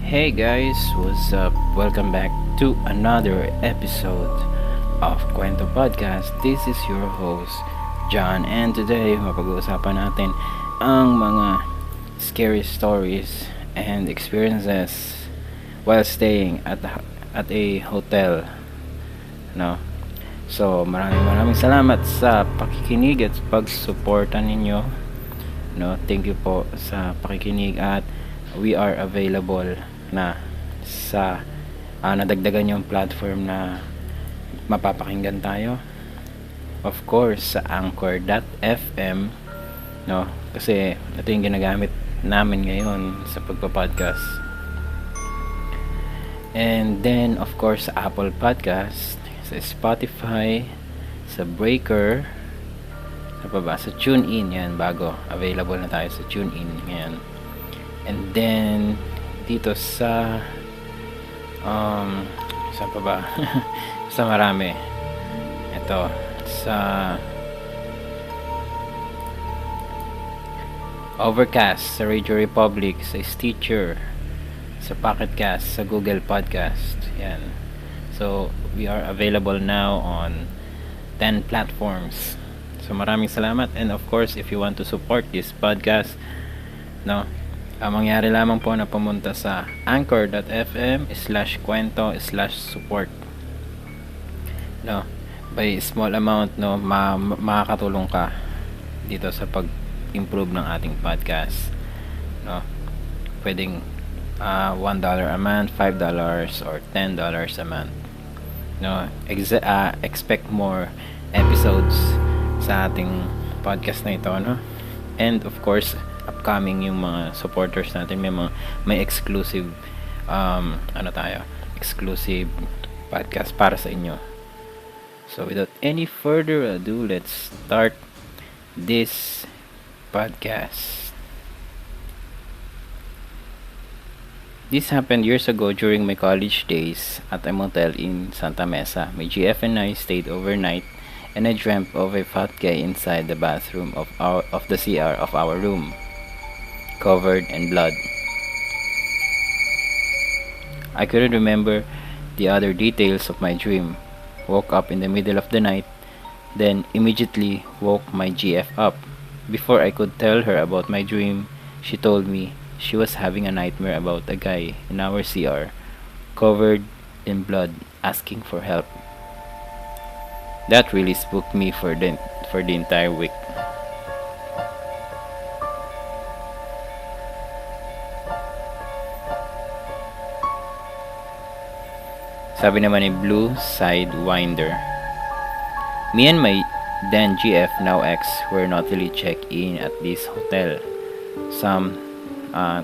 Hey guys, what's up? Welcome back to another episode of Kwentong Podcast. This is your host, John, and today mapag-uusapan natin ang mga scary stories and experiences while staying at a hotel. No? So, maraming salamat sa pakikinig at pagsuporta ninyo. No, thank you po sa pakikinig at we are available na sa nadagdagan yung platform na mapapakinggan tayo. Of course, sa anchor.fm, no? Kasi ito yung ginagamit namin ngayon sa pagpa-podcast. And then, of course, sa Apple Podcast, sa Spotify, sa Breaker, sa TuneIn, yan, bago. Available na tayo sa TuneIn, yan. And then, dito sa, saan pa ba? Sa marami. Ito, sa Overcast, sa Radio Republic, sa Stitcher, sa Pocket Cast, sa Google Podcast, yan. So, we are available now on 10 platforms. So maraming salamat, and of course if you want to support this podcast, no, mangyari lamang po na pumunta sa anchor.fm/kwento/support. No, by small amount, no, makakatulong ka dito sa pag-improve ng ating podcast. No, pwedeng $1 a month, $5 or $10 a month. No, expect more episodes sa ating podcast na ito, no? And of course, upcoming yung mga supporters natin, may exclusive exclusive podcast para sa inyo. So without any further ado, let's start this podcast. This happened years ago during my college days at a motel in Santa Mesa. My GF and I stayed overnight, and I dreamt of a fat guy inside the bathroom of the CR of our room, covered in blood. I couldn't remember the other details of my dream. Woke up in the middle of the night, then immediately woke my GF up. Before I could tell her about my dream, she told me she was having a nightmare about a guy in our CR, covered in blood, asking for help. That really spooked me for the entire week. Sabi naman ni Blue Sidewinder, me and my then GF, now ex, were naughtily checked in at this hotel. Some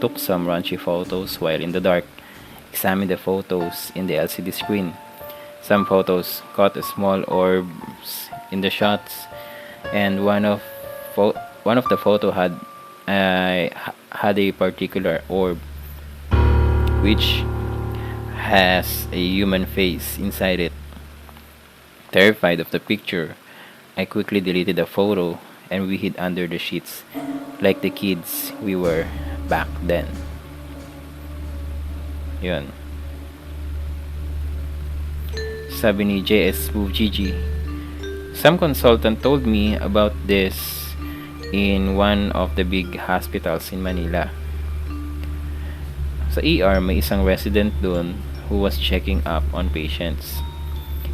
took some raunchy photos while in the dark, examined the photos in the LCD screen. Some photos caught a small orbs in the shots, and one of the photo had a particular orb which has a human face inside it. Terrified of the picture, I quickly deleted the photo and we hid under the sheets like the kids we were back then. Yun. Sabi ni JS Move GG, some consultant told me about this in one of the big hospitals in Manila. Sa ER, may isang resident doon who was checking up on patients.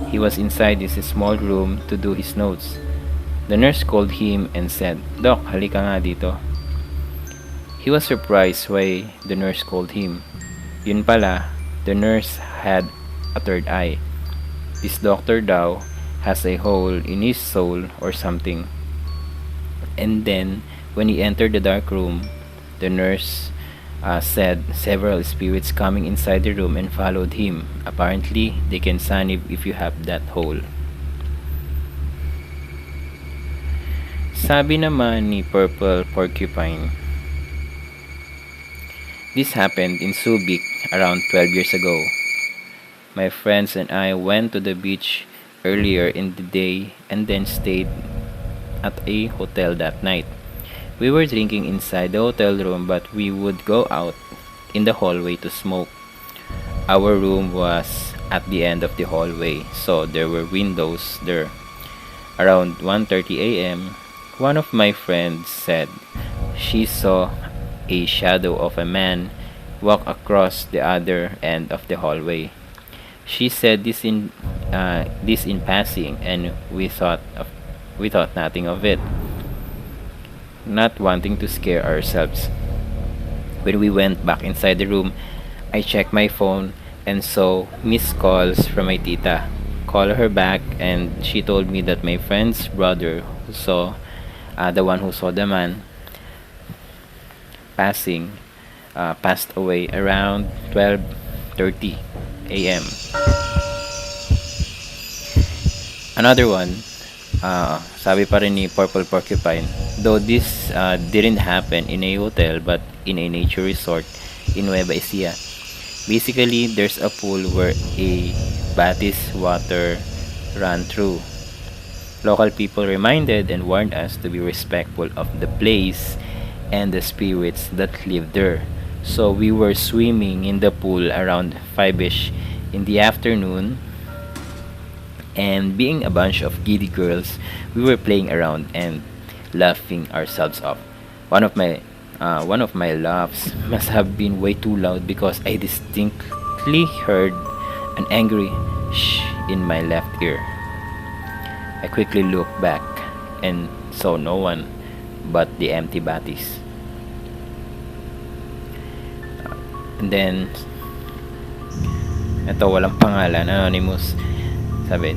He was inside this small room to do his notes. The nurse called him and said, "Doc, halika nga dito." He was surprised why the nurse called him. Yun pala, the nurse had a third eye. This doctor daw has a hole in his soul or something. And then, when he entered the dark room, the nurse said several spirits coming inside the room and followed him. Apparently, they can sanib if you have that hole. Sabi naman ni Purple Porcupine, this happened in Subic around 12 years ago. My friends and I went to the beach earlier in the day and then stayed at a hotel that night. We were drinking inside the hotel room, but we would go out in the hallway to smoke. Our room was at the end of the hallway, so there were windows there. Around 1:30 a.m., one of my friends said she saw a shadow of a man walk across the other end of the hallway. She said this in passing, and we thought nothing of it, not wanting to scare ourselves. When we went back inside the room, I checked my phone and saw missed calls from my tita. Call her back, and she told me that my friend's brother who saw the one who saw the man passed away around 12:30 a.m. Another one, sabi pa rin ni Purple Porcupine, though this didn't happen in a hotel but in a nature resort in Nueva Ecija. Basically, there's a pool where a batis water ran through. Local people reminded and warned us to be respectful of the place and the spirits that live there. So we were swimming in the pool around 5ish in the afternoon, and being a bunch of giddy girls, we were playing around and laughing ourselves off. One of my laughs must have been way too loud because I distinctly heard an angry shh in my left ear. I quickly looked back and saw no one but the empty batis. And then, ito walang pangalan, anonymous. Sabi,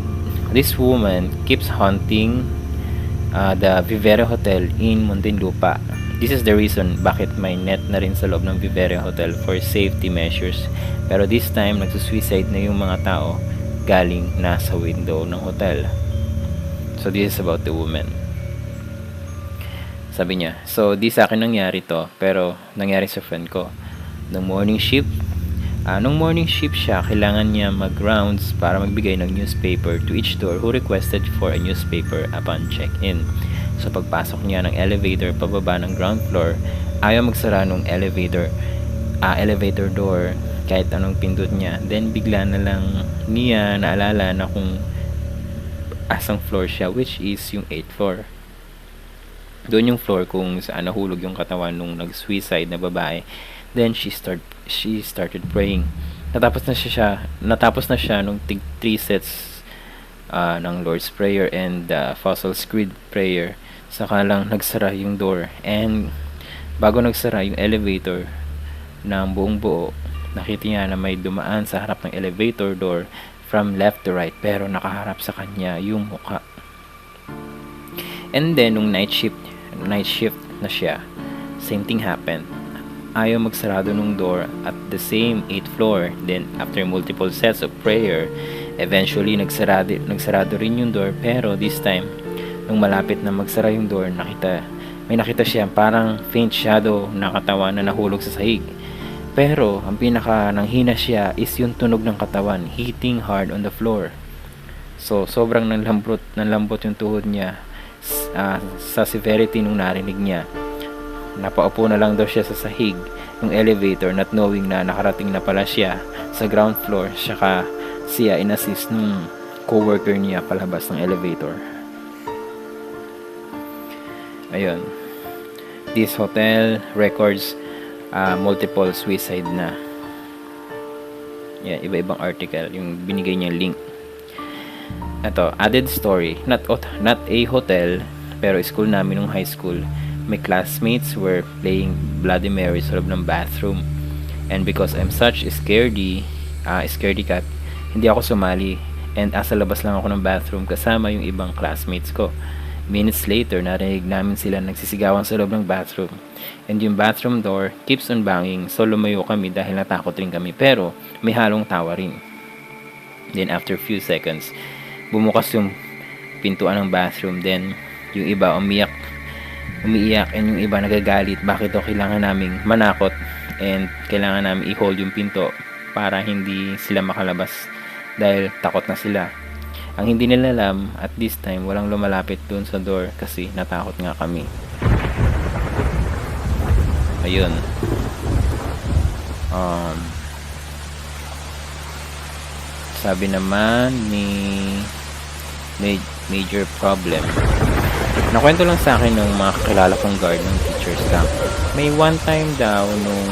this woman keeps haunting the Vivere Hotel in Muntinlupa. This is the reason bakit may net na rin sa loob ng Vivere Hotel for safety measures. Pero this time, nagsusuicide na yung mga tao galing nasa window ng hotel. So this is about the woman. Sabi niya, so di sa akin nangyari to, pero nangyari sa friend ko. Nung morning shift siya, kailangan niya mag-rounds para magbigay ng newspaper to each door who requested for a newspaper upon check-in. So pagpasok niya ng elevator pababa ng ground floor, ayaw magsara ng elevator door kahit anong pindot niya. Then bigla na lang niya naalala na kung asang floor siya, which is yung 8th floor. Doon yung floor kung saan nahulog yung katawan nung nag-suicide na babae. Then she started praying. Natapos na siya nung 3 sets ng Lord's Prayer and Apostles' Creed prayer. Saka lang nagsara yung door, and bago nagsara yung elevator ng buong buo, nakita niya na may dumaan sa harap ng elevator door from left to right, pero nakaharap sa kanya yung mukha. And then nung night shift na siya, same thing happened. Ayaw magsarado ng door at the same 8th floor. Then after multiple sets of prayer, eventually nagsarado rin yung door, pero this time nung malapit na magsara yung door, may nakita siya parang faint shadow na katawan na nahulog sa sahig. Pero ang pinaka nanghina siya is yung tunog ng katawan hitting hard on the floor. So sobrang nanlambot yung tuhod niya sa severity nung narinig niya. Napaupo na lang daw siya sa sahig ng elevator, not knowing na nakarating na pala siya sa ground floor. Saka siya inassist ng coworker niya palabas ng elevator. Ayun. This hotel records multiple suicide na. Yeah, iba-ibang article yung binigay niya link. Ito, added story. Not a hotel, pero school namin nung high school. My classmates were playing Bloody Mary sa loob ng bathroom. And because I'm such a scaredy cat, hindi ako sumali. And asa labas lang ako ng bathroom kasama yung ibang classmates ko. Minutes later, narinig namin sila nagsisigawan sa loob ng bathroom. And yung bathroom door keeps on banging, so lumayo kami dahil natakot rin kami. Pero may halong tawa rin. Then after few seconds, bumukas yung pintuan ng bathroom. Then yung iba umiiyak, and yung iba nagagalit. Bakit daw kailangan naming manakot and kailangan namin i-hold yung pinto para hindi sila makalabas dahil takot na sila. Ang hindi nila alam, at this time, walang lumalapit dun sa door kasi natakot nga kami. Ayun. Um, Sabi naman ni Major Problem. Nakwento lang sa akin ng mga kakilala kong guard ng teacher's camp. May one time daw nung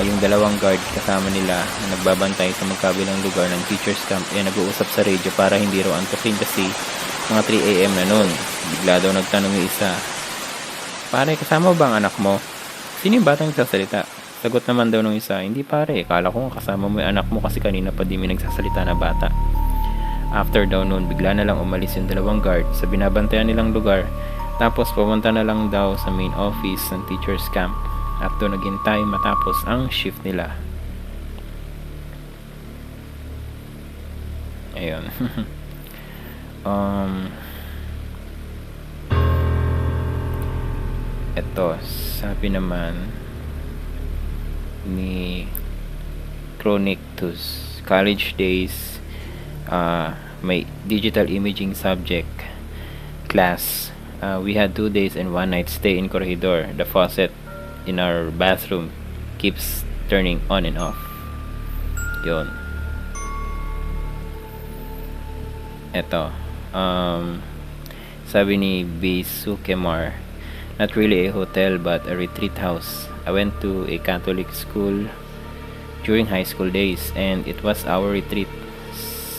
yung dalawang guard kasama nila na nagbabantay sa magkabilang lugar ng teacher's camp nag-uusap sa radio para hindi raw antukin kasi mga 3 AM na nun. Bigla daw nagtanong yung isa, "Pare, kasama ba ang anak mo?" "Sino yung batang nagsasalita?" Sagot naman daw nung isa, "Hindi pare, kala ko kasama mo yung anak mo kasi kanina pa di may nagsasalita na bata." After daw noon, bigla na lang umalis yung dalawang guard sa binabantayan nilang lugar. Tapos pumunta na lang daw sa main office ng teacher's camp at doon naghintay matapos ang shift nila. Ayun. Eto, sabi naman ni Chronictus, college days, may digital imaging subject class. We had 2 days and 1 night stay in corridor. The faucet in our bathroom keeps turning on and off. Yun. Eto, sabi ni Bisukemar, not really a hotel but a retreat house. I went to a Catholic school during high school days and it was our retreat.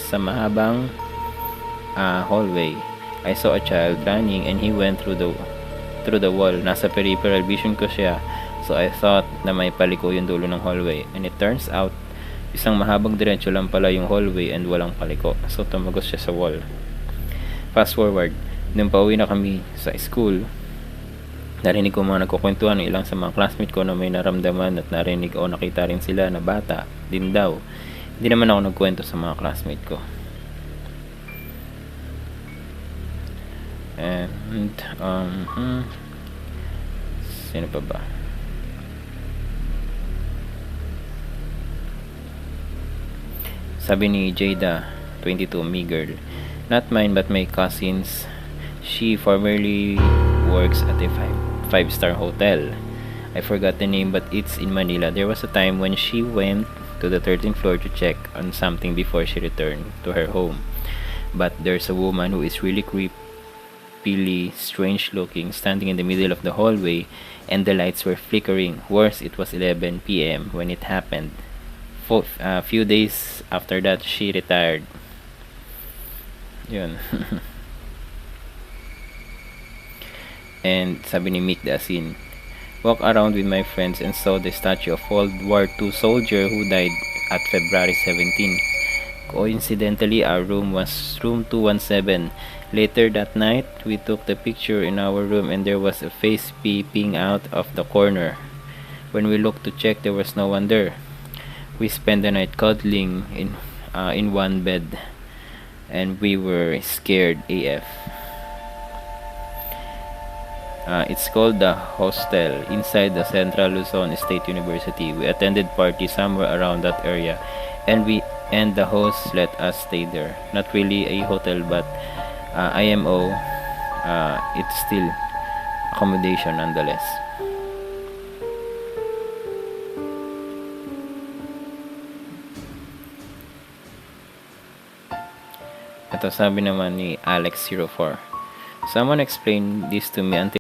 Sa mahabang hallway, I saw a child running and he went through the wall. Nasa peripheral vision ko siya, so I thought na may paliko yung dulo ng hallway, and it turns out isang mahabang diretso lang pala yung hallway and walang paliko, so tumagos siya sa wall. Fast forward, nung pauwi na kami sa school, narinig ko mga nagkukwentuhan ng ilang sa mga classmate ko na may naramdaman at narinig o nakita rin sila na bata din daw. Hindi naman ako nagkwento sa mga classmate ko. And sino pa ba? Sabi ni Jada 22, me girl, not mine but my cousin's. She formerly works at a five-star hotel. I forgot the name but it's in Manila. There was a time when she went to the 13th floor to check on something before she returned to her home. But there's a woman who is really creepily strange looking standing in the middle of the hallway and the lights were flickering. Worse, it was 11 p.m. when it happened. A few days after that, she retired. Yun. And sabi ni Mick Dasin, walk around with my friends and saw the statue of World War II soldier who died at February 17. Coincidentally, our room was room 217. Later that night, we took the picture in our room and there was a face peeping out of the corner. When we looked to check, there was no one there. We spent the night cuddling in one bed and we were scared AF. It's called the Hostel inside the Central Luzon State University. We attended party somewhere around that area and the host let us stay there. Not really a hotel but IMO. It's still accommodation nonetheless. Ito sabi naman ni Alex04. Someone explained this to me until